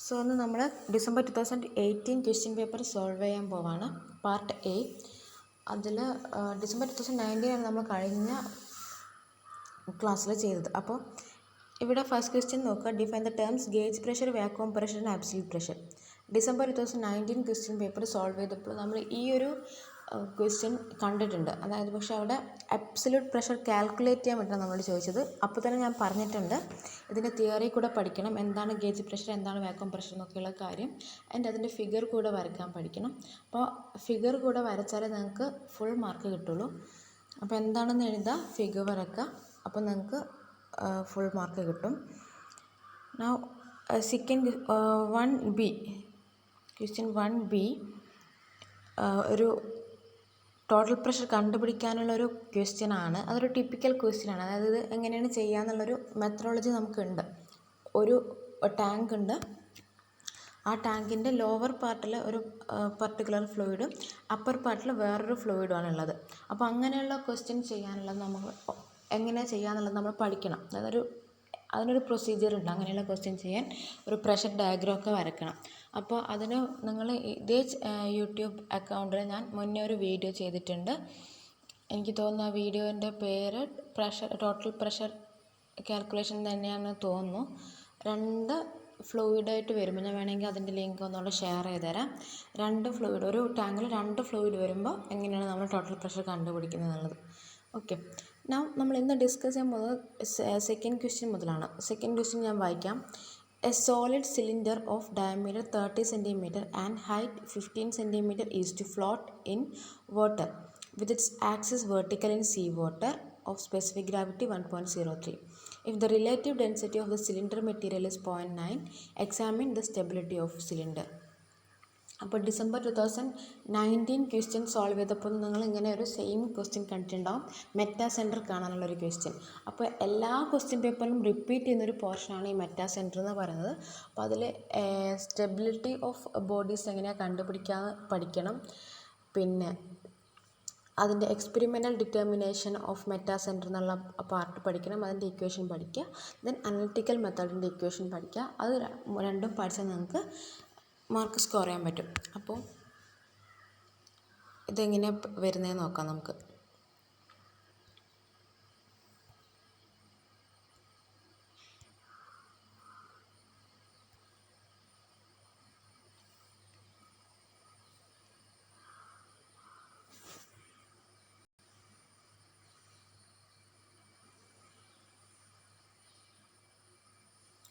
So ഇന്ന് നമ്മൾ December 2018 question paper solve ചെയ്യാൻ പോവാണ്. Part A. അതിൽ ഡിസംബർ 2019 ആണ് നമ്മൾ കഴിഞ്ഞ ക്ലാസ്സിൽ ചെയ്തത്. അപ്പോൾ ഇവിടെ ഫസ്റ്റ് ക്വസ്റ്റ്യൻ നോക്കുക. Define the terms gauge pressure, vacuum pressure and absolute pressure. December 2019 question paper solve ചെയ്തപ്പോൾ നമ്മൾ ഈ ഒരു ക്വസ്റ്റ്യൻ കണ്ടിട്ടുണ്ട്. അതായത് പക്ഷേ അവിടെ അബ്സല്യൂട്ട് പ്രഷർ കാൽക്കുലേറ്റ് ചെയ്യാൻ വേണ്ടിയിട്ടാണ് നമ്മളോട് ചോദിച്ചത്. അപ്പോൾ തന്നെ ഞാൻ പറഞ്ഞിട്ടുണ്ട് ഇതിൻ്റെ തിയറി കൂടെ പഠിക്കണം, എന്താണ് ഗേജ് പ്രഷർ, എന്താണ് വാക്വം പ്രഷർ എന്നൊക്കെയുള്ള കാര്യം. ആൻഡ് അതിൻ്റെ ഫിഗർ കൂടെ വരയ്ക്കാൻ പഠിക്കണം. അപ്പോൾ ഫിഗർ കൂടെ വരച്ചാലേ നിങ്ങൾക്ക് ഫുൾ മാർക്ക് കിട്ടുള്ളൂ. അപ്പോൾ എന്താണെന്ന് എഴുതുക, ഫിഗർ വരയ്ക്കുക, അപ്പോൾ നിങ്ങൾക്ക് ഫുൾ മാർക്ക് കിട്ടും. Now second 1B, question 1B ഒരു ടോട്ടൽ പ്രഷർ കണ്ടുപിടിക്കാനുള്ളൊരു ക്വസ്റ്റ്യൻ ആണ്. അതൊരു ടിപ്പിക്കൽ ക്വസ്റ്റ്യൻ ആണ്. അതായത് ഇത് എങ്ങനെയാണ് ചെയ്യാന്നുള്ളൊരു മെത്തഡോളജി നമുക്കുണ്ട്. ഒരു ടാങ്ക് ഉണ്ട്. ആ ടാങ്കിൻ്റെ ലോവർ പാർട്ടിൽ ഒരു പർട്ടിക്കുലർ ഫ്ലൂയിഡും അപ്പർ പാർട്ടിൽ വേറൊരു ഫ്ലൂയിഡുമാണ് ഉള്ളത്. അപ്പോൾ അങ്ങനെയുള്ള ക്വസ്റ്റ്യൻ ചെയ്യാനുള്ളത് നമുക്ക് എങ്ങനെയാണ് ചെയ്യാന്നുള്ളത് നമ്മൾ പഠിക്കണം. അതായത് അതിനൊരു പ്രൊസീജിയർ ഉണ്ട്. അങ്ങനെയുള്ള ക്വസ്റ്റ്യൻ ചെയ്യാൻ ഒരു പ്രഷർ ഡയഗ്രാം ഒക്കെ വരയ്ക്കണം. അപ്പോൾ അതിന് നിങ്ങൾ ഇതേ യൂട്യൂബ് അക്കൗണ്ടിൽ ഞാൻ മുന്നേ ഒരു വീഡിയോ ചെയ്തിട്ടുണ്ട്. എനിക്ക് തോന്നുന്നു ആ വീഡിയോൻ്റെ പേര് ടോട്ടൽ പ്രഷർ കാൽക്കുലേഷൻ തന്നെയാണെന്ന് തോന്നുന്നു. 2 ഫ്ലൂയിഡായിട്ട് വരുമ്പോൾ ഞാൻ വേണമെങ്കിൽ അതിൻ്റെ ലിങ്ക് ഒന്നുകൂടെ ഷെയർ ചെയ്ത് തരാം. 2 ഫ്ലൂയിഡ്, ഒരു ടാങ്കിൽ 2 ഫ്ലൂയിഡ് വരുമ്പോൾ എങ്ങനെയാണ് നമ്മൾ ടോട്ടൽ പ്രഷർ കണ്ടുപിടിക്കുന്നത് എന്നുള്ളത്. ഓക്കെ, നമ്മൾ ഇന്ന് ഡിസ്കസ് ചെയ്യാൻ പോകുന്നത് സെക്കൻഡ് ക്വസ്റ്റ്യൻ മുതലാണ്. സെക്കൻഡ് ക്വസ്റ്റ്യൻ ഞാൻ വായിക്കാം. A solid cylinder of diameter 30 cm and height 15 cm is to float in water with its axis vertical in sea water of specific gravity 1.03. If the relative density of the cylinder material is 0.9, examine the stability of cylinder. അപ്പോൾ December 2019 question solve ചെയ്തപ്പോൾ നിങ്ങൾ ഇങ്ങനെ ഒരു same question കണ്ടിട്ടുണ്ടാവും. Metacentre കാണാനുള്ളൊരു question. അപ്പോൾ എല്ലാ question പേപ്പറിലും repeat ചെയ്യുന്നൊരു പോർഷനാണ് ഈ മെറ്റാ സെൻറ്റർ എന്ന് പറയുന്നത്. അപ്പോൾ അതിൽ സ്റ്റെബിലിറ്റി ഓഫ് ബോഡീസ് എങ്ങനെയാണ് കണ്ടുപിടിക്കാമെന്ന് പഠിക്കണം. പിന്നെ അതിൻ്റെ experimental determination of meta centre എന്നുള്ള പാർട്ട് പഠിക്കണം. അതിൻ്റെ ഇക്വേഷൻ പഠിക്കുക. ദെൻ അനലിറ്റിക്കൽ മെത്തേഡിൻ്റെ ഇക്വേഷൻ പഠിക്കുക. അത് രണ്ടും പഠിച്ചാൽ നിങ്ങൾക്ക് മാർക്ക് സ്കോർ ചെയ്യാൻ പറ്റും. അപ്പോൾ ഇതെങ്ങനെ വരുന്നതെന്ന് നോക്കാം നമുക്ക്.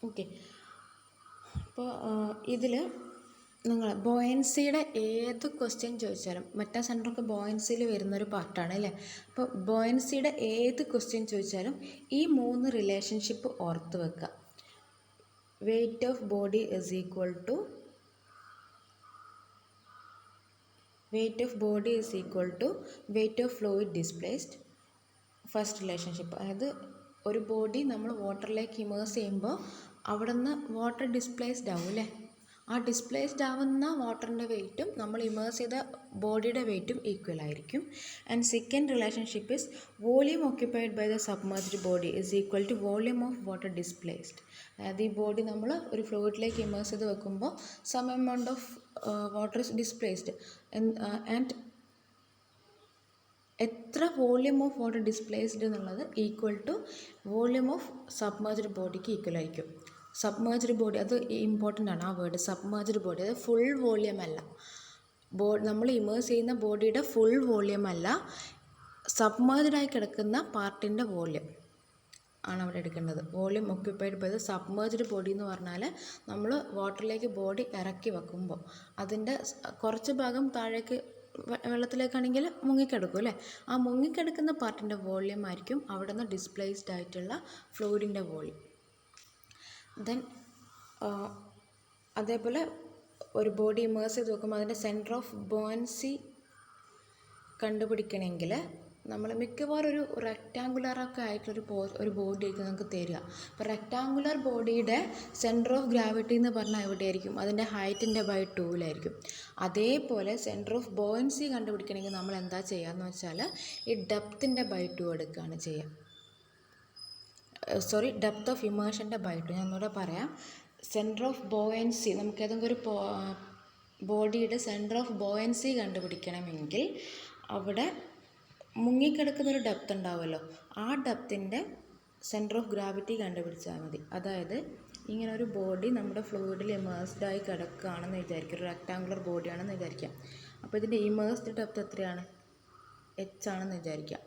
ഓക്കെ, അപ്പോൾ ഇതിൽ നിങ്ങൾ ബോയൻസിയുടെ ഏത് ക്വസ്റ്റ്യൻ ചോദിച്ചാലും, മെറ്റാ സെൻറ്ററൊക്കെ ബോയൻസിയിൽ വരുന്നൊരു പാർട്ടാണ് അല്ലേ. അപ്പോൾ ബോയൻസിയുടെ ഏത് ക്വസ്റ്റ്യൻ ചോദിച്ചാലും ഈ 3 റിലേഷൻഷിപ്പ് ഓർത്ത് വെക്കുക. Weight of body is equal to weight of fluid displaced. First relationship, അതായത് ഒരു ബോഡി നമ്മൾ വാട്ടറിലേക്ക് ഇമേഴ്സ് ചെയ്യുമ്പോൾ അവിടെ നിന്ന് വാട്ടർ ഡിസ്പ്ലേസ്ഡ് ആവും അല്ലേ. ആ ഡിസ്പ്ലേസ്ഡ് ആവുന്ന വാട്ടറിൻ്റെ വെയ്റ്റും നമ്മൾ ഇമേഴ്സ് ചെയ്ത ബോഡിയുടെ വെയ്റ്റും ഈക്വൽ ആയിരിക്കും. And second relationship is volume occupied by the submerged body is equal to volume of water displaced. അതായത് ഈ ബോഡി നമ്മൾ ഒരു ഫ്ലൂയിഡിലേക്ക് ഇമേഴ്സ് ചെയ്ത് വെക്കുമ്പോൾ some amount of water is displaced and എത്ര വോളിയം ഓഫ് വാട്ടർ ഡിസ്പ്ലേസ്ഡ് എന്നുള്ളത് equal to volume of submerged ബോഡിക്ക് ഈക്വൽ ആയിരിക്കും. സബ്മേർജ്ഡ് ബോഡി, അത് ഇമ്പോർട്ടൻ്റ് ആണ് ആ വേർഡ്, സബ്മേർജ്ഡ് ബോഡി. അത് ഫുൾ വോളിയം അല്ല, നമ്മൾ ഇമേഴ്സ് ചെയ്യുന്ന ബോഡിയുടെ ഫുൾ വോളിയം അല്ല, സബ്മേർജ്ഡായി കിടക്കുന്ന പാർട്ടിൻ്റെ വോളിയം ആണ് അവിടെ എടുക്കേണ്ടത്. Volume occupied by the submerged body എന്ന് പറഞ്ഞാൽ നമ്മൾ വാട്ടറിലേക്ക് ബോഡി ഇറക്കി വെക്കുമ്പോൾ അതിൻ്റെ കുറച്ച് ഭാഗം താഴേക്ക് വെള്ളത്തിലേക്കാണെങ്കിൽ മുങ്ങിക്കിടക്കും അല്ലേ. ആ മുങ്ങിക്കിടക്കുന്ന പാർട്ടിൻ്റെ വോളിയം ആയിരിക്കും അവിടെ നിന്ന് ഡിസ്പ്ലേസ്ഡ് ആയിട്ടുള്ള ഫ്ലൂയിഡിൻ്റെ വോളിയം. ദെൻ അതേപോലെ ഒരു ബോഡി ഇമേഴ്സ് ചെയ്ത് നോക്കുമ്പോൾ അതിൻ്റെ സെൻറ്റർ ഓഫ് ബോയൻസി കണ്ടുപിടിക്കണമെങ്കിൽ നമ്മൾ മിക്കവാറും ഒരു റെക്റ്റാങ്കുലറൊക്കെ ആയിട്ടുള്ളൊരു ഒരു ബോഡി ആയിരിക്കും നമുക്ക് തരിക. അപ്പോൾ റെക്റ്റാങ്കുലർ ബോഡിയുടെ സെൻറ്റർ ഓഫ് ഗ്രാവിറ്റി എന്ന് പറഞ്ഞാൽ എവിടെയായിരിക്കും? അതിൻ്റെ ഹൈറ്റിൻ്റെ ബൈ 2-ലായിരിക്കും. അതേപോലെ സെൻറ്റർ ഓഫ് ബോയൻസി കണ്ടുപിടിക്കണമെങ്കിൽ നമ്മൾ എന്താ ചെയ്യുകയെന്ന് വെച്ചാൽ ഈ ഡെപ്തിൻ്റെ ബൈ 2 എടുക്കുകയാണ് ചെയ്യുക. ഡെപ്ത് ഓഫ് ഇമേർഷൻ്റെ ബൈ 2. ഞാൻ ഒന്നുകൂടെ പറയാം. സെൻറ്റർ ഓഫ് ബോയൻസി, നമുക്ക് ഏതെങ്കിലും ഒരു ബോഡിയുടെ സെൻറ്റർ ഓഫ് ബോയൻസി കണ്ടുപിടിക്കണമെങ്കിൽ അവിടെ മുങ്ങിക്കിടക്കുന്നൊരു ഡെപ്ത് ഉണ്ടാവുമല്ലോ, ആ ഡെപ്തിൻ്റെ സെൻറ്റർ ഓഫ് ഗ്രാവിറ്റി കണ്ടുപിടിച്ചാൽ മതി. അതായത് ഇങ്ങനെ ഒരു ബോഡി നമ്മുടെ ഫ്ലൂയിഡിൽ ഇമേഴ്സ്ഡായി കിടക്കുകയാണെന്ന് വിചാരിക്കുക, ഒരു റെക്ടാങ്കുലർ ബോഡിയാണെന്ന് വിചാരിക്കാം. അപ്പോൾ ഇതിൻ്റെ ഇമേഴ്സ്ഡ് ഡെപ്ത് എത്രയാണ്? എച്ച് ആണെന്ന് വിചാരിക്കാം.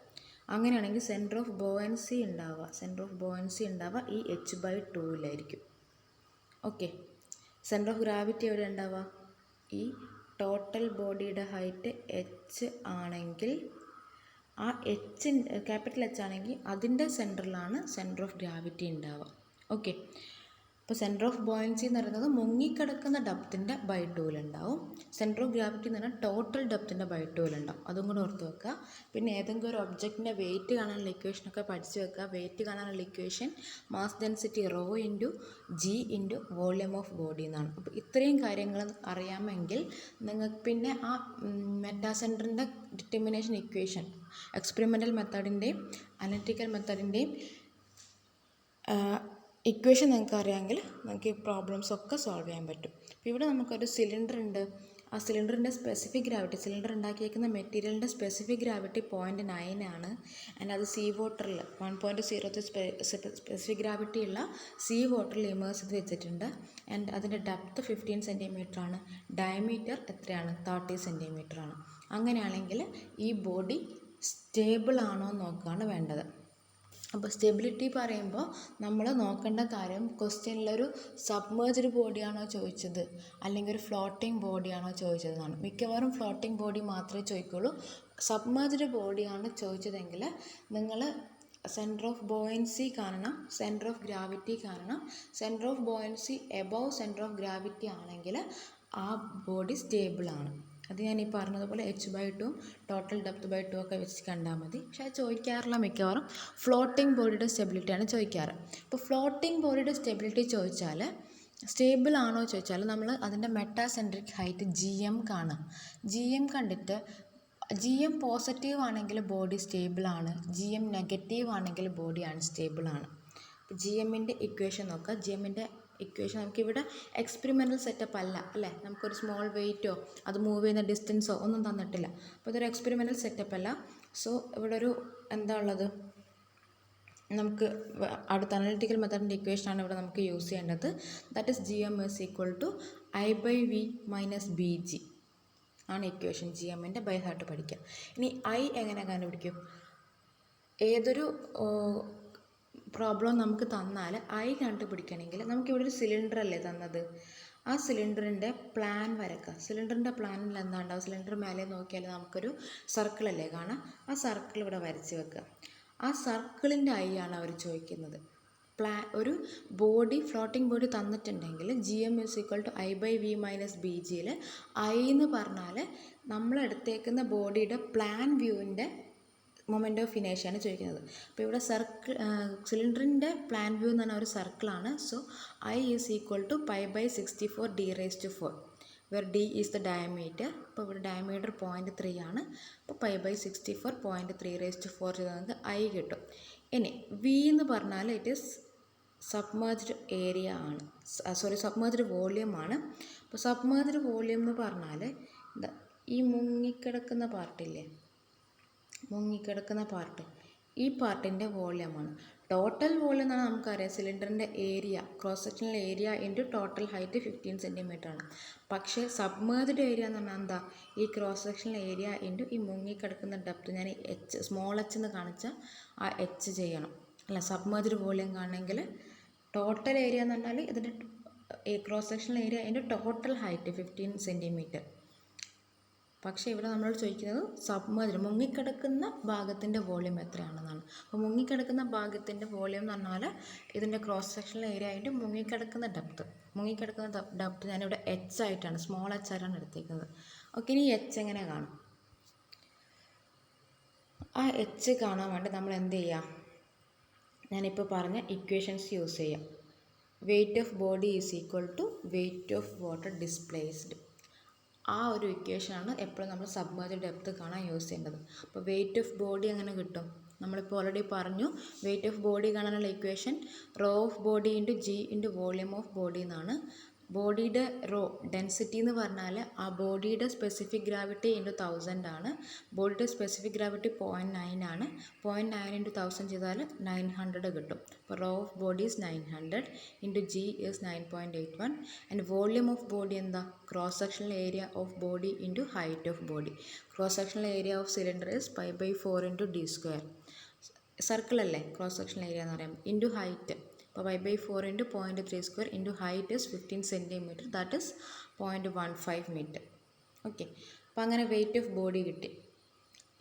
അങ്ങനെയാണെങ്കിൽ സെൻറ്റർ ഓഫ് ബോയൻസി ഉണ്ടാവുക ഈ h/2 okay. Centre of gravity എവിടെ ഉണ്ടാവുക? ഈ ടോട്ടൽ ബോഡിയുടെ ഹൈറ്റ് h ആണെങ്കിൽ ആ എച്ച്, ക്യാപിറ്റൽ എച്ച് ആണെങ്കിൽ അതിൻ്റെ സെൻറ്ററിലാണ് സെൻറ്റർ ഓഫ് ഗ്രാവിറ്റി ഉണ്ടാവുക. ഓക്കെ. അപ്പോൾ സെൻറ്റർ ഓഫ് ബോയൻസി എന്ന് പറയുന്നത് മുങ്ങിക്കിടക്കുന്ന ഡെപ്തിൻ്റെ /2 സെൻറ്റർ ഓഫ് ഗ്രാവിറ്റി എന്ന് പറഞ്ഞാൽ ടോട്ടൽ ഡെപ്തിൻ്റെ /2 അതും കൂടെ ഓർത്ത് വെക്കുക. പിന്നെ ഏതെങ്കിലും ഒരു ഒബ്ജക്റ്റിൻ്റെ വെയിറ്റ് കാണാനുള്ള ഇക്വേഷനൊക്കെ പഠിച്ച് വെക്കുക. വെയിറ്റ് കാണാനുള്ള equation mass density ρ × g × volume of body എന്നാണ്. അപ്പോൾ ഇത്രയും കാര്യങ്ങൾ അറിയാമെങ്കിൽ നിങ്ങൾക്ക് പിന്നെ ആ മെറ്റാസെൻറ്ററിൻ്റെ ഡിറ്റർമിനേഷൻ ഇക്വേഷൻ എക്സ്പെരിമെൻ്റൽ മെത്തേഡിൻ്റെയും അനലിറ്റിക്കൽ മെത്തേഡിൻ്റെയും ഇക്വേഷൻ നിങ്ങൾക്ക് അറിയാമെങ്കിൽ നിങ്ങൾക്ക് ഈ പ്രോബ്ലംസ് ഒക്കെ സോൾവ് ചെയ്യാൻ പറ്റും. അപ്പോൾ ഇവിടെ നമുക്കൊരു സിലിണ്ടർ ഉണ്ട്. ആ സിലിണ്ടറിൻ്റെ സ്പെസിഫിക് ഗ്രാവിറ്റി, സിലിണ്ടർ ഉണ്ടാക്കിയേക്കുന്ന മെറ്റീരിയലിൻ്റെ സ്പെസിഫിക് ഗ്രാവിറ്റി 0.9 ആണ്. ആൻഡ് അത് സീ വാട്ടറിൽ 1.0 സ്പെസിഫിക് ഗ്രാവിറ്റി ഉള്ള സീ വാട്ടറിൽ ഇമേഴ്സ് ചെയ്ത് വെച്ചിട്ടുണ്ട്. ആൻഡ് അതിൻ്റെ ഡെപ്ത് 15 സെൻറ്റിമീറ്റർ ആണ്. ഡയമീറ്റർ എത്രയാണ്? 30 സെൻറ്റിമീറ്റർ ആണ്. അങ്ങനെയാണെങ്കിൽ ഈ ബോഡി സ്റ്റേബിൾ ആണോ നോക്കുകയാണ് വേണ്ടത്. അപ്പോൾ സ്റ്റെബിലിറ്റി പറയുമ്പോൾ നമ്മൾ നോക്കേണ്ട കാര്യം ക്വസ്റ്റ്യനിലൊരു സബ്മേർജ്ഡ് ബോഡിയാണോ ചോദിച്ചത് അല്ലെങ്കിൽ ഒരു ഫ്ലോട്ടിംഗ് ബോഡിയാണോ ചോദിച്ചതെന്നാണ്. മിക്കവാറും ഫ്ലോട്ടിംഗ് ബോഡി മാത്രമേ ചോദിക്കുള്ളൂ. സബ്മേർജ്ഡ് ബോഡിയാണ് ചോദിച്ചതെങ്കിൽ നിങ്ങൾ സെൻറ്റർ ഓഫ് ബോയൻസി കാണണം, സെൻറ്റർ ഓഫ് ഗ്രാവിറ്റി കാണണം. Centre of buoyancy above centre of gravity ആണെങ്കിൽ ആ ബോഡി സ്റ്റേബിളാണ്. അത് ഞാൻ ഈ പറഞ്ഞതുപോലെ h/2 ടോട്ടൽ ഡെപ്ത് /2 ഒക്കെ വെച്ച് കണ്ടാൽ മതി. പക്ഷേ അത് ചോദിക്കാറില്ല. മിക്കവാറും ഫ്ലോട്ടിംഗ് ബോഡിയുടെ സ്റ്റെബിലിറ്റിയാണ് ചോദിക്കാറ്. അപ്പോൾ ഫ്ലോട്ടിംഗ് ബോഡിയുടെ സ്റ്റെബിലിറ്റി ചോദിച്ചാൽ സ്റ്റേബിൾ ആണോ ചോദിച്ചാൽ നമ്മൾ അതിൻ്റെ മെറ്റാസെൻട്രിക് ഹൈറ്റ് gm കാണുക. gm കണ്ടിട്ട് gm പോസിറ്റീവ് ആണെങ്കിൽ ബോഡി സ്റ്റേബിളാണ്, gm നെഗറ്റീവ് ആണെങ്കിൽ ബോഡി അൺസ്റ്റേബിൾ ആണ്. അപ്പോൾ gmൻ്റെ ഇക്വേഷൻ നോക്കുക. gmൻ്റെ ഇക്വേഷൻ നമുക്കിവിടെ എക്സ്പെരിമെൻ്റൽ സെറ്റപ്പ് അല്ലേ, നമുക്കൊരു സ്മോൾ വെയിറ്റോ അത് മൂവ് ചെയ്യുന്ന ഡിസ്റ്റൻസോ ഒന്നും തന്നിട്ടില്ല. അപ്പോൾ ഇതൊരു എക്സ്പെരിമെൻ്റൽ സെറ്റപ്പ് അല്ല. സോ ഇവിടെ ഒരു എന്താ ഉള്ളത്, നമുക്ക് അടുത്ത അനലിറ്റിക്കൽ മെത്തേഡിൻ്റെ ഇക്വേഷനാണ് ഇവിടെ നമുക്ക് യൂസ് ചെയ്യേണ്ടത്. That is gm = I/v - bg ആണ് ഇക്വേഷൻ. gmൻ്റെ ബൈ ഹാർട്ട് പഠിക്കുക. ഇനി I എങ്ങനെ കണ്ടുപിടിക്കും? ഏതൊരു പ്രോബ്ലം നമുക്ക് തന്നാൽ I കണ്ടുപിടിക്കണമെങ്കിൽ നമുക്കിവിടെ ഒരു സിലിണ്ടർ അല്ലേ തന്നത്, ആ സിലിണ്ടറിൻ്റെ പ്ലാൻ വരക്കുക. സിലിണ്ടറിൻ്റെ പ്ലാനിൽ എന്താ ഉണ്ടാവും? സിലിണ്ടർ മേലെ നോക്കിയാൽ നമുക്കൊരു സർക്കിളല്ലേ കാണാം. ആ സർക്കിൾ ഇവിടെ വരച്ച് വെക്കുക. ആ സർക്കിളിൻ്റെ I ആണ് അവർ ചോദിക്കുന്നത്. ഒരു ബോഡി, ഫ്ലോട്ടിംഗ് ബോഡി തന്നിട്ടുണ്ടെങ്കിൽ gm = I/v - bg I എന്ന് പറഞ്ഞാൽ നമ്മളെടുത്തേക്കുന്ന ബോഡിയുടെ പ്ലാൻ വ്യൂവിൻ്റെ മൊമെൻ്റ് ഓഫ് ഇനേഷ്യാണ് ചോദിക്കുന്നത്. അപ്പോൾ ഇവിടെ സിലിണ്ടറിൻ്റെ പ്ലാൻ വ്യൂ എന്ന് പറഞ്ഞാൽ ഒരു സർക്കിളാണ്. So I = π/64 d⁴, where d is the diameter. അപ്പോൾ ഇവിടെ ഡയമീറ്റർ 0.3 ആണ്. അപ്പോൾ π/64 0.3⁴ ചെയ്ത് I കിട്ടും. ഇനി V എന്ന് പറഞ്ഞാൽ ഇറ്റ് ഈസ് സബ്മേർജ്ഡ് ഏരിയ ആണ്, സബ്മേർജ്ഡ് വോളിയം ആണ്. അപ്പോൾ സബ്മേർജ്ഡ് വോളിയം എന്ന് പറഞ്ഞാൽ ഈ മുങ്ങിക്കിടക്കുന്ന പാർട്ടില്ലേ, ഈ പാർട്ടിൻ്റെ വോളിയമാണ്. ടോട്ടൽ വോളിയം എന്ന് പറഞ്ഞാൽ നമുക്കറിയാം സിലിണ്ടറിൻ്റെ area, cross sectional area into total height 15 centimetre ആണ്. പക്ഷേ സബ്മേർജ്ഡ് ഏരിയ എന്ന് പറഞ്ഞാൽ എന്താ? ഈ ക്രോസ് സെക്ഷണൽ ഏരിയ ഇൻറ്റു ഈ മുങ്ങിക്കിടക്കുന്ന ഡെപ്ത്. ഞാൻ സ്മോൾ h എന്ന് കാണിച്ചാൽ ആ h ചെയ്യണം അല്ല. സബ്മേർജ്ഡ് വോളിയം കാണണമെങ്കിൽ ടോട്ടൽ ഏരിയ എന്ന് പറഞ്ഞാൽ ഇതിൻ്റെ cross sectional area into total height 15 centimetre. പക്ഷേ ഇവിടെ നമ്മൾ ചോദിക്കുന്നത് സബ്മേർജ്ഡ് മുങ്ങിക്കിടക്കുന്ന ഭാഗത്തിൻ്റെ വോളിയം എത്രയാണെന്നാണ്. അപ്പോൾ മുങ്ങിക്കിടക്കുന്ന ഭാഗത്തിൻ്റെ വോളിയം എന്ന് പറഞ്ഞാൽ ഇതിൻ്റെ ക്രോസ് സെക്ഷണൽ ഏരിയ ആയിട്ട് മുങ്ങിക്കിടക്കുന്ന ഡെപ്ത് ഞാനിവിടെ h ആയിട്ടാണ്, സ്മോൾ h ആയിട്ടാണ് എടുത്തേക്കുന്നത്. ഓക്കെ. ഇനി h എങ്ങനെ കാണും? ആ h കാണാൻ വേണ്ടി നമ്മൾ എന്ത് ചെയ്യുക? ഞാനിപ്പോൾ പറഞ്ഞ ഇക്വേഷൻസ് യൂസ് ചെയ്യാം. Wait of body = wait of water displaced. ആ ഒരു ഇക്വേഷനാണ് എപ്പോഴും നമ്മൾ സബ്മേർജ്ഡ് ഡെപ്ത് കാണാൻ യൂസ് ചെയ്യേണ്ടത്. അപ്പോൾ വെയിറ്റ് ഓഫ് ബോഡി എങ്ങനെ കിട്ടും? നമ്മളിപ്പോൾ ഓൾറെഡി പറഞ്ഞു വെയിറ്റ് ഓഫ് ബോഡി കാണാനുള്ള equation rho of body into g into volume of body എന്നാണ്. ബോഡിയുടെ റോ ഡെൻസിറ്റി എന്ന് പറഞ്ഞാൽ ആ ബോഡിയുടെ സ്പെസിഫിക് ഗ്രാവിറ്റി ഇൻറ്റു 1000 ആണ്. ബോഡിയുടെ സ്പെസിഫിക് ഗ്രാവിറ്റി 0.9 ആണ്. 0.9 ഇൻറ്റു 1000 ചെയ്താൽ 900 കിട്ടും. അപ്പോൾ rho of body is 900 into g is 9.81 and volume of body എന്താ cross sectional area of body into height of body. Cross sectional area of cylinder is π/4 into d square. Circle അല്ലേ cross sectional area എന്ന് പറയാം into height. അപ്പോൾ π/4 into 0.3 square into height is 15 centimetre that is 0.15 metre. Okay, അപ്പോൾ അങ്ങനെ wait of body കിട്ടി.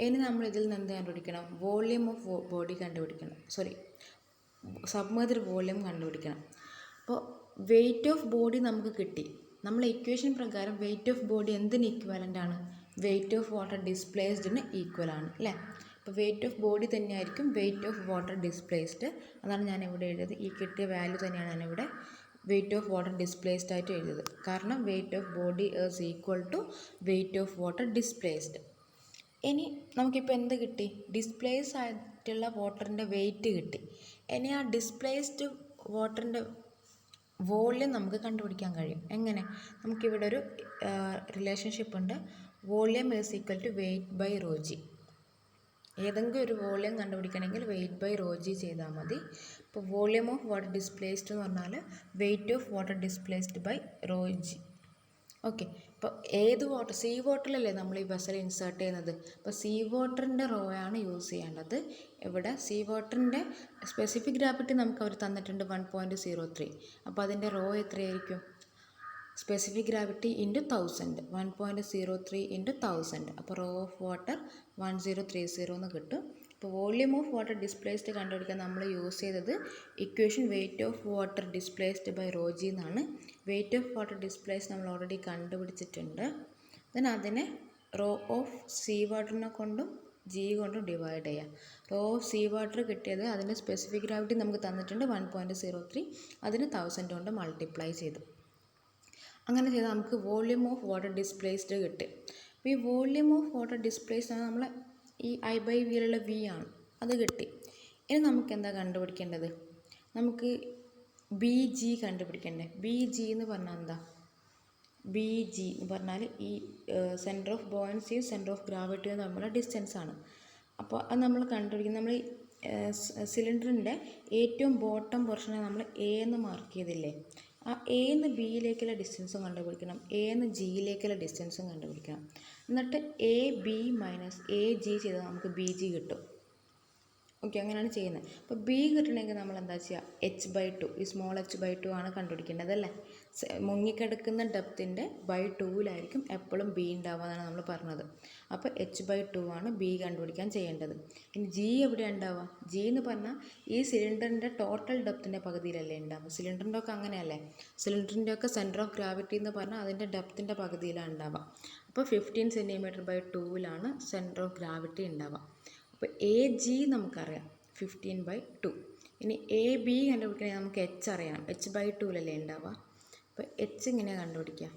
ഇനി നമ്മൾ ഇതിൽ നിന്ന് എന്ത് കണ്ടുപിടിക്കണം? വോളിയം ഓഫ് ബോഡി കണ്ടുപിടിക്കണം. സബ്മേർജ്ഡ് വോളിയം കണ്ടുപിടിക്കണം. അപ്പോൾ വെയിറ്റ് ഓഫ് ബോഡി നമുക്ക് കിട്ടി. നമ്മൾ ഇക്വേഷൻ പ്രകാരം വെയിറ്റ് ഓഫ് ബോഡി എന്തിന് ഈക്വലൻ്റ് ആണ്? വെയിറ്റ് ഓഫ് വാട്ടർ ഡിസ്പ്ലേസ്ഡിന് ഈക്വൽ ആണ് അല്ലേ? അപ്പോൾ വെയിറ്റ് ഓഫ് ബോഡി തന്നെയായിരിക്കും വെയിറ്റ് ഓഫ് വാട്ടർ ഡിസ്പ്ലേസ്ഡ്. അതാണ് ഞാൻ ഇവിടെ എഴുതിയത്. ഈ കിട്ടിയ വാല്യൂ തന്നെയാണ് ഞാനിവിടെ വെയിറ്റ് ഓഫ് വാട്ടർ ഡിസ്പ്ലേസ്ഡ് ആയിട്ട് എഴുതിയത്. കാരണം weight of body is equal to weight of water displaced. ഇനി നമുക്കിപ്പോൾ എന്ത് കിട്ടി? ഡിസ്പ്ലേസ് ആയിട്ടുള്ള വാട്ടറിൻ്റെ വെയിറ്റ് കിട്ടി. ഇനി ആ ഡിസ്പ്ലേസ്ഡ് വാട്ടറിൻ്റെ വോളിയം നമുക്ക് കണ്ടുപിടിക്കാൻ കഴിയും. എങ്ങനെ? നമുക്കിവിടെ ഒരു റിലേഷൻഷിപ്പ് ഉണ്ട്. Volume is equal to weight by rho g. ഏതെങ്കിലും ഒരു വോളിയം കണ്ടുപിടിക്കണമെങ്കിൽ വെയിറ്റ് ബൈ റോ ജി ചെയ്താൽ മതി. ഇപ്പോൾ വോളിയം ഓഫ് വാട്ടർ ഡിസ്പ്ലേസ്ഡ് എന്ന് പറഞ്ഞാൽ weight of water displaced by rho g. Okay, ഇപ്പോൾ ഏത് വാട്ടർ സീ വാട്ടറിലല്ലേ നമ്മൾ ഈ വെസൽ ഇൻസേർട്ട് ചെയ്യുന്നത്. അപ്പോൾ സീ വാട്ടറിൻ്റെ റോ ആണ് യൂസ് ചെയ്യേണ്ടത്. ഇവിടെ സീ വാട്ടറിൻ്റെ സ്പെസിഫിക് ഗ്രാവിറ്റി നമുക്ക് അവർ തന്നിട്ടുണ്ട് 1.03. അപ്പോൾ അതിൻ്റെ റോ എത്രയായിരിക്കും? Specific gravity into 1000 1.03 into 1000. അപ്പോൾ റോ ഓഫ് വാട്ടർ 1030 എന്ന് കിട്ടും. ഇപ്പോൾ വോളിയം ഓഫ് വാട്ടർ ഡിസ്പ്ലേസ്ഡ് കണ്ടുപിടിക്കാൻ നമ്മൾ യൂസ് ചെയ്തത് equation weight of water displaced by rho g എന്നാണ്. വെയിറ്റ് ഓഫ് വാട്ടർ ഡിസ്പ്ലേസ്ഡ് നമ്മൾ ഓൾറെഡി കണ്ടുപിടിച്ചിട്ടുണ്ട്. ദെൻ അതിനെ റോ ഓഫ് സീ വാട്ടറിനെ കൊണ്ടും ജി കൊണ്ടും ഡിവൈഡ് ചെയ്യാം. റോ ഓഫ് സീ വാട്ടർ കിട്ടിയത് അതിൻ്റെ സ്പെസിഫിക് ഗ്രാവിറ്റി നമുക്ക് തന്നിട്ടുണ്ട് 1.03. അതിന് 1000 കൊണ്ട് മൾട്ടിപ്ലൈ ചെയ്തു. അങ്ങനെ ചെയ്താൽ നമുക്ക് വോളിയം ഓഫ് വാട്ടർ ഡിസ്പ്ലേസ്ഡ് കിട്ടി. അപ്പോൾ ഈ വോളിയം ഓഫ് വാട്ടർ ഡിസ്പ്ലേസ്ഡ് ആണ് നമ്മൾ ഈ I/V വി ആണ്, അത് കിട്ടി. ഇനി നമുക്ക് എന്താ കണ്ടുപിടിക്കേണ്ടത്? നമുക്ക് ബി ജി കണ്ടുപിടിക്കേണ്ടത്. ബി ജി എന്ന് പറഞ്ഞാൽ എന്താ? ബി ജി എന്ന് പറഞ്ഞാൽ ഈ സെൻറ്റർ ഓഫ് ബോയൻസിയും സെൻറ്റർ ഓഫ് ഗ്രാവിറ്റിയും തമ്മിലുള്ള ഡിസ്റ്റൻസ് ആണ്. അപ്പോൾ അത് നമ്മൾ കണ്ടുപിടിക്കുന്നത് നമ്മൾ സിലിണ്ടറിൻ്റെ ഏറ്റവും ബോട്ടം പോർഷനെ നമ്മൾ എ എന്ന് മാർക്ക് ചെയ്തില്ലേ, ആ എ എന്ന് ബിയിലേക്കുള്ള ഡിസ്റ്റൻസും കണ്ടുപിടിക്കണം, എ എന്ന് ജിയിലേക്കുള്ള ഡിസ്റ്റൻസും കണ്ടുപിടിക്കണം. എന്നിട്ട് A B minus A G ചെയ്താൽ നമുക്ക് ബി ജി കിട്ടും. ഓക്കെ, അങ്ങനെയാണ് ചെയ്യുന്നത്. അപ്പോൾ ബി കിട്ടണമെങ്കിൽ നമ്മൾ എന്താ ചെയ്യുക? h/2 ഈ സ്മോൾ h/2 ആണ് കണ്ടുപിടിക്കേണ്ടത് അല്ലേ? മുങ്ങിക്കിടക്കുന്ന ഡെപ്തിൻ്റെ /2 എപ്പോഴും ബി ഉണ്ടാവുക എന്നാണ് നമ്മൾ പറഞ്ഞത്. അപ്പോൾ h/2 ആണ് ബി കണ്ടുപിടിക്കാൻ ചെയ്യേണ്ടത്. ഇനി ജി എവിടെയാണ് ഉണ്ടാവുക? ജി എന്ന് പറഞ്ഞാൽ ഈ സിലിണ്ടറിൻ്റെ ടോട്ടൽ ഡെപ്തിൻ്റെ പകുതിയിലല്ലേ ഉണ്ടാവുക. സിലിണ്ടറിൻ്റെ ഒക്കെ അങ്ങനെയല്ലേ? സിലിണ്ടറിൻ്റെ ഒക്കെ സെൻറ്റർ ഓഫ് ഗ്രാവിറ്റി എന്ന് പറഞ്ഞാൽ അതിൻ്റെ ഡെപ്തിൻ്റെ പകുതിയിലാണ് ഉണ്ടാവുക. അപ്പോൾ 15 cm/2 സെൻറ്റർ ഓഫ് ഗ്രാവിറ്റി ഉണ്ടാവുക. അപ്പോൾ എ ജി നമുക്കറിയാം 15/2. ഇനി എ ബി കണ്ടുപിടിക്കണമെങ്കിൽ നമുക്ക് എച്ച് അറിയണം. h/2 ഉണ്ടാവുക. അപ്പോൾ എച്ച് ഇങ്ങനെയാണ് കണ്ടുപിടിക്കുക.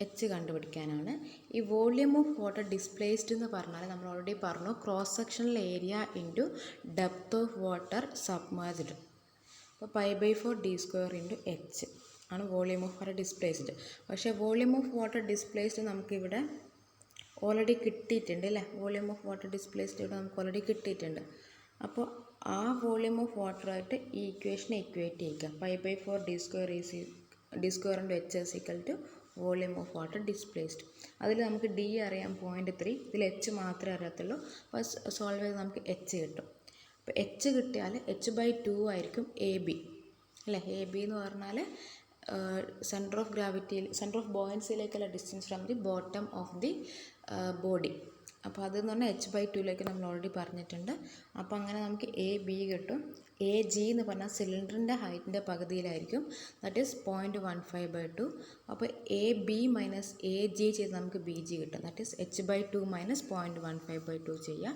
എച്ച് കണ്ടുപിടിക്കാനാണ് ഈ വോളിയം ഓഫ് വാട്ടർ ഡിസ്പ്ലേസ്ഡ് എന്ന് പറഞ്ഞാൽ നമ്മൾ ഓൾറെഡി പറഞ്ഞു cross sectional area into depth of water submerged. അപ്പോൾ π/4 d സ്ക്വയർ ഇൻറ്റു എച്ച് ആണ് വോളിയം ഓഫ് വാട്ടർ ഡിസ്പ്ലേസ്ഡ്. പക്ഷേ വോളിയം ഓഫ് വാട്ടർ ഡിസ്പ്ലേസ്ഡ് നമുക്കിവിടെ ഓൾറെഡി കിട്ടിയിട്ടുണ്ട് അല്ലേ? വോളിയം ഓഫ് വാട്ടർ ഡിസ്പ്ലേസ്ഡ് ഇവിടെ നമുക്ക് ഓൾറെഡി കിട്ടിയിട്ടുണ്ട്. അപ്പോൾ ആ വോളിയം ഓഫ് വാട്ടറായിട്ട് ഈ ഇക്വേഷനെ ഇക്വേറ്റ് ചെയ്യുക. π/4 d square into h is equal to volume of water displaced. അതിൽ നമുക്ക് ഡി അറിയാം 0.3, ഇതിൽ എച്ച് മാത്രമേ അറിയത്തുള്ളൂ. അപ്പോൾ സോൾവ് ചെയ്ത് നമുക്ക് എച്ച് കിട്ടും. അപ്പോൾ എച്ച് കിട്ടിയാൽ h/2 ആയിരിക്കും എ ബി അല്ലേ? എ ബി എന്ന് പറഞ്ഞാൽ സെൻറ്റർ ഓഫ് ഗ്രാവിറ്റിയിൽ സെൻറ്റർ ഓഫ് ബോയൻസിയിലേക്കുള്ള distance from the bottom of the body. അപ്പോൾ അതെന്ന് പറഞ്ഞാൽ h/2 നമ്മൾ ഓൾറെഡി പറഞ്ഞിട്ടുണ്ട്. അപ്പോൾ അങ്ങനെ നമുക്ക് എ ബി കിട്ടും. എ ജി എന്ന് പറഞ്ഞാൽ സിലിണ്ടറിൻ്റെ ഹൈറ്റിൻ്റെ പകുതിയിലായിരിക്കും, ദാറ്റ് ഈസ് 0.15/2. അപ്പോൾ A B minus A G ചെയ്ത് നമുക്ക് ബി ജി കിട്ടും, ദാറ്റ് ഈസ് h/2 മൈനസ് 0.15/2 ചെയ്യുക.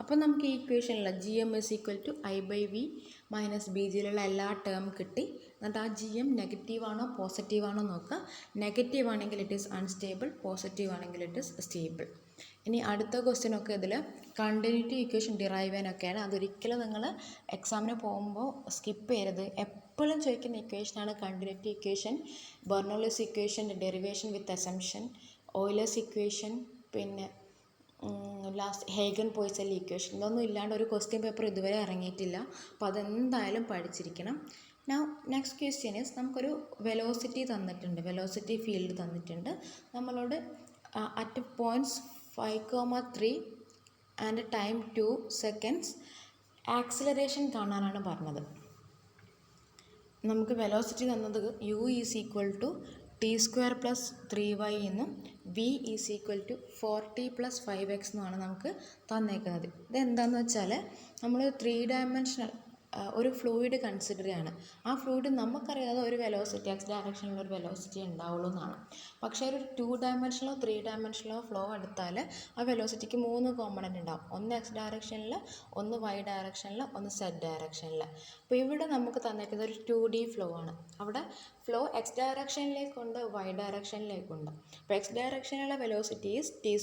അപ്പോൾ നമുക്ക് ഈ ഇക്വേഷനിലുള്ള G M is equal to I/V minus B ജിയിലുള്ള എല്ലാ ടേം കിട്ടി. എന്നിട്ട് ആ ജി എം നെഗറ്റീവാണോ പോസിറ്റീവാണോ നോക്കുക. നെഗറ്റീവ് ആണെങ്കിൽ ഇറ്റ് ഈസ് അൺസ്റ്റേബിൾ, പോസിറ്റീവ് ആണെങ്കിൽ ഇറ്റ് ഈസ് സ്റ്റേബിൾ. ഇനി അടുത്ത ക്വസ്റ്റ്യനൊക്കെ ഇതിൽ കണ്ടിന്യൂറ്റി ഇക്വേഷൻ ഡിറൈവ് ചെയ്യാനൊക്കെയാണ്. അതൊരിക്കലും നിങ്ങൾ എക്സാമിന് പോകുമ്പോൾ സ്കിപ്പ് ചെയ്യരുത്. എപ്പോഴും ചോദിക്കുന്ന ഇക്വേഷനാണ് continuity equation, Bernoulli's equation, derivation with assumption, Euler's equation, പിന്നെ ലാസ്റ്റ് ഹേഗൻ പോയ്സൺ ഇക്വേഷൻ. ഇതൊന്നും ഇല്ലാണ്ട് ഒരു ക്വസ്റ്റ്യൻ പേപ്പർ ഇതുവരെ ഇറങ്ങിയിട്ടില്ല. അപ്പോൾ അതെന്തായാലും പഠിച്ചിരിക്കണം. നെക്സ്റ്റ് ക്വസ്റ്റ്യൻ ഈസ്, നമുക്കൊരു വെലോസിറ്റി തന്നിട്ടുണ്ട്, വെലോസിറ്റി ഫീൽഡ് തന്നിട്ടുണ്ട്. നമ്മളോട് at points 5,3 and time 2 seconds acceleration കാണാനാണ് പറഞ്ഞത്. നമുക്ക് വെലോസിറ്റി തന്നത് u is equal to t² + 3y എന്നും v is equal to 4t + 5x എന്നുമാണ് നമുക്ക് തന്നേക്കുന്നത്. ഇതെന്താണെന്ന് വെച്ചാൽ നമ്മൾ 3 ഡയമെൻഷണൽ ഒരു ഫ്ലൂയിഡ് കൺസിഡർ ചെയ്യാണ്. ആ ഫ്ലൂയിഡ് നമുക്കറിയാതെ ഒരു വെലോസിറ്റി, എക്സ് ഡയറക്ഷനിലുള്ള ഒരു വെലോസിറ്റി ഉണ്ടാവുള്ളൂ എന്നാണ്. പക്ഷേ ഒരു 2 ഡയമെൻഷനോ 3 ഡയമെൻഷനോ ഫ്ലോ എടുത്താൽ ആ വെലോസിറ്റിക്ക് 3 കോമ്പണൻ്റ് ഉണ്ടാവും. ഒന്ന് എക്സ് ഡയറക്ഷനിൽ, ഒന്ന് വൈ ഡയറക്ഷനിൽ, ഒന്ന് സെഡ് ഡയറക്ഷനിൽ. അപ്പോൾ ഇവിടെ നമുക്ക് തന്നേക്കുന്നത് ഒരു 2D ഫ്ലോ ആണ്. അവിടെ ഫ്ലോ എക്സ് ഡയറക്ഷനിലേക്കുണ്ട്, വൈ ഡയറക്ഷനിലേക്കുണ്ട്. അപ്പോൾ എക്സ് ഡയറക്ഷനിലുള്ള velocity is t²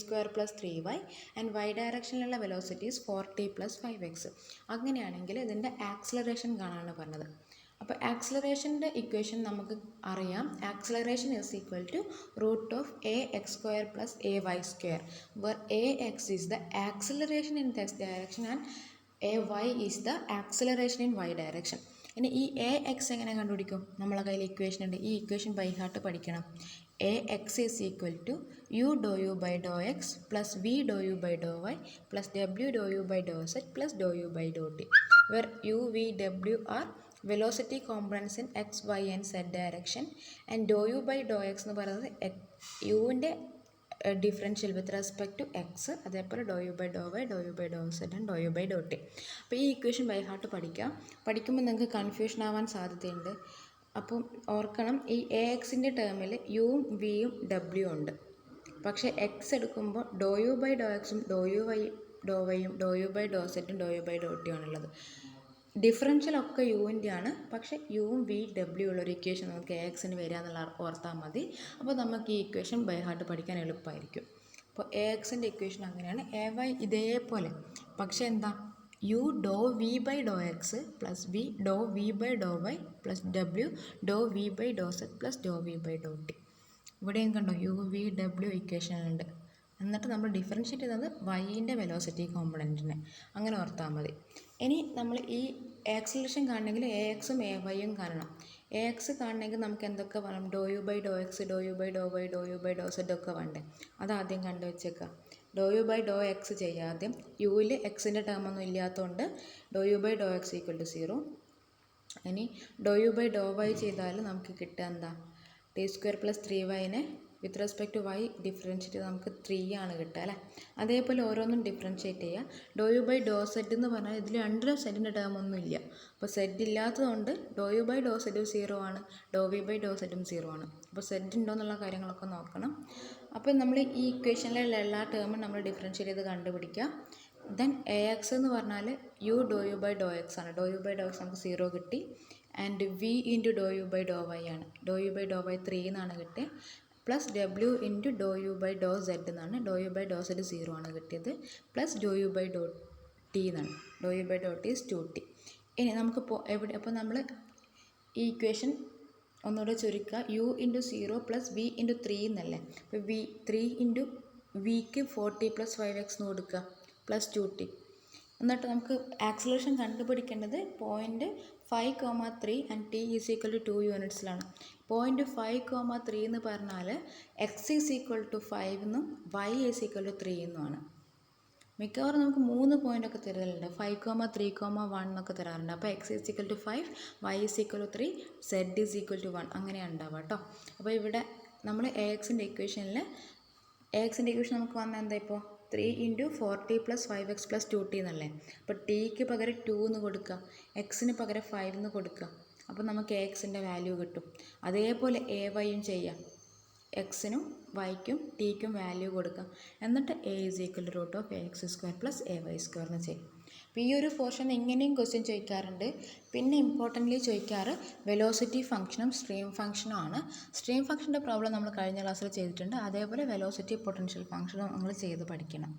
+ 3y and y ഡയറക്ഷനിലുള്ള വെലോസിറ്റി ഈസ് 4t + 5x. അങ്ങനെയാണെങ്കിൽ ഇതിൻ്റെ ആക്സിലറേഷൻ കാണാനാണ് പറഞ്ഞത്. അപ്പോൾ ആക്സിലറേഷൻ്റെ ഇക്വേഷൻ നമുക്ക് അറിയാം. Acceleration is equal to √(ax² + ay²), where ax is the acceleration in the x direction and ay is the acceleration in y direction. ഇനി ഈ എ എക്സ് എങ്ങനെ കണ്ടുപിടിക്കും? നമ്മളെ കയ്യിൽ ഇക്വേഷൻ ഉണ്ട്. ഈ ഇക്വേഷൻ ബൈ ഹാർട്ട് പഠിക്കണം. ax is equal to u∂u/∂x plus v∂u/∂y plus w∂u/∂z plus ∂u/∂t, where u, v, w are velocity components in x, y and z direction and ∂u/∂x എന്ന് പറയുന്നത് യുവിൻ്റെ differential with respect to x, അതേപോലെ ∂u/∂y, ∂u/∂z and ∂u/∂t. അപ്പോൾ ഈ equation by heart പഠിക്കുമ്പോൾ നിങ്ങൾക്ക് confusion ആവാൻ സാധ്യതയുണ്ട്. അപ്പം ഓർക്കണം, ഈ എ എക്സിൻ്റെ ടേമിൽ യുവും വിയും ഡബ്ല്യു ഉണ്ട്. പക്ഷേ എക്സ് എടുക്കുമ്പോൾ ∂u/∂xും ∂u/∂yയും ∂u/∂zും ∂u/∂t ആണുള്ളത്. ഡിഫറൻഷ്യലൊക്കെ യുവിൻ്റെ ആണ്. പക്ഷേ യുവും വി ഡബ്ല്യു ഉള്ളൊരു ഇക്വേഷൻ നമുക്ക് എ എക്സിന് വരിക എന്നുള്ള ഓർത്താൽ മതി. അപ്പോൾ നമുക്ക് ഈ ഇക്വേഷൻ ബൈ ഹാർട്ട് പഠിക്കാൻ എളുപ്പമായിരിക്കും. അപ്പോൾ എ എക്സിൻ്റെ ഇക്വേഷൻ അങ്ങനെയാണ്. എ വൈ ഇതേപോലെ, പക്ഷേ എന്താ, u∂v/∂x plus v ∂v/∂y plus w ∂v/∂z plus ∂v/∂t. ഇവിടെയും കണ്ടോ യു വി ഡബ്ല്യു ഇക്വേഷൻ ഉണ്ട്. എന്നിട്ട് നമ്മൾ ഡിഫറൻഷ്യേറ്റ് ചെയ്യുന്നത് വൈൻ്റെ വെലോസിറ്റി കോമ്പണൻറ്റിനെ. അങ്ങനെ ഓർത്താൽ മതി. ഇനി നമ്മൾ ഈ ആക്സിലറേഷൻ കാണണമെങ്കിൽ എ എക്സും എ വൈയും കാണണം. എ എക്സ് കാണണമെങ്കിൽ നമുക്ക് എന്തൊക്കെ വേണം? ∂u/∂x, ∂u/∂y, ∂u/∂z ഒക്കെ വേണ്ടേ? അതാദ്യം കണ്ടു വെച്ചേക്കാം. ∂u/∂x ചെയ്യാദ്യം. യുവിൽ എക്സിൻ്റെ ടേമൊന്നും ഇല്ലാത്തതുകൊണ്ട് ∂u/∂x = 0. ഇനി ∂u/∂y ചെയ്താൽ നമുക്ക് കിട്ടുക എന്താ? t² + 3y with respect to y differentiate ചെയ്ത് നമുക്ക് 3 ആണ് കിട്ടുക അല്ലേ? അതേപോലെ ഓരോന്നും ഡിഫറൻഷ്യേറ്റ് ചെയ്യുക. ∂u/∂z എന്ന് പറഞ്ഞാൽ ഇതിൽ 2 സെഡിൻ്റെ ടേമൊന്നും ഇല്ല. അപ്പോൾ സെഡ് ഇല്ലാത്തതുകൊണ്ട് ∂u/∂z 0 ആണ്, ∂v/∂z 0 ആണ്. അപ്പോൾ സെഡ് ഉണ്ടോ എന്നുള്ള കാര്യങ്ങളൊക്കെ നോക്കണം. അപ്പോൾ നമ്മൾ ഈ ഇക്വേഷനിലുള്ള എല്ലാ ടേമും നമ്മൾ ഡിഫറൻഷ്യേറ്റ് ചെയ്ത് കണ്ടുപിടിക്കുക. ദെൻ എ എക്സ് എന്ന് പറഞ്ഞാൽ യു ∂u/∂x ആണ്. ∂u/∂x നമുക്ക് 0 കിട്ടി. ആൻഡ് വി ഇൻറ്റു ∂u/∂y ആണ്. ∂u/∂y 3 എന്നാണ് കിട്ടിയത്. പ്ലസ് w ഇൻറ്റു ∂u/∂z എന്നാണ്. ∂u/∂z 0 ആണ് കിട്ടിയത്. പ്ലസ് ∂u/∂t എന്നാണ്. ∂u/∂t is 2t. ഇനി നമുക്കിപ്പോൾ അപ്പോൾ നമ്മൾ ഈ ഇക്വേഷൻ ഒന്നുകൂടെ ചുരുക്കുക. u into 0 plus v into 3 എന്നല്ലേ? അപ്പോൾ 3 ഇൻറ്റു വിക്ക് 4t + 5x എന്ന് കൊടുക്കുക പ്ലസ് 2t. എന്നിട്ട് നമുക്ക് ആക്സിലറേഷൻ കണ്ടുപിടിക്കേണ്ടത് point 5,3 and t is equal to 2 യൂണിറ്റ്സിലാണ്. പോയിൻറ്റ് 5,3 എന്ന് പറഞ്ഞാൽ x ഈസ് ഈക്വൽ ടു 5 എന്നും y ഈസ് ഈക്വൽ ടു 3 എന്നുമാണ്. മിക്കവാറും നമുക്ക് 3 പോയിൻ്റൊക്കെ തരലുണ്ട്. 5,3,1 എന്നൊക്കെ തരാറുണ്ട്. അപ്പോൾ x is equal to 5, y is equal to 3, z is equal to 1 അങ്ങനെയാണ് ഉണ്ടാവുക കേട്ടോ. അപ്പോൾ ഇവിടെ നമ്മൾ എ എക്സിൻ്റെ ഇക്വേഷൻ നമുക്ക് വന്നാൽ എന്താ? ഇപ്പോൾ 3 ഇൻറ്റു 4t + 5x + 2t എന്നല്ലേ? അപ്പോൾ ടിക്ക് പകരം 2 എന്ന് കൊടുക്കുക, എക്സിന് പകരം 5 എന്ന് കൊടുക്കുക. അപ്പോൾ നമുക്ക് എ എക്സിൻ്റെ വാല്യൂ കിട്ടും. അതേപോലെ എ വൈയും ചെയ്യാം. എക്സിനും വൈക്കും ടിക്കും വാല്യൂ കൊടുക്കുക. എന്നിട്ട് a √(ax² + ay² എന്ന് ചെയ്യും. അപ്പോൾ ഈ ഒരു പോർഷൻ ഇങ്ങനെയും ക്വസ്റ്റ്യൻ ചോദിക്കാറുണ്ട്. പിന്നെ ഇമ്പോർട്ടൻ്റ്ലി ചോദിക്കാറ് വെലോസിറ്റി ഫംഗ്ഷനും സ്ട്രീം ഫംഗ്ഷനും ആണ്. സ്ട്രീം ഫംഗ്ഷൻ്റെ പ്രോബ്ലം നമ്മൾ കഴിഞ്ഞ ക്ലാസ്സിൽ ചെയ്തിട്ടുണ്ട്. അതേപോലെ വെലോസിറ്റി പൊട്ടൻഷ്യൽ ഫംഗ്ഷനും നമ്മൾ ചെയ്ത് പഠിക്കണം.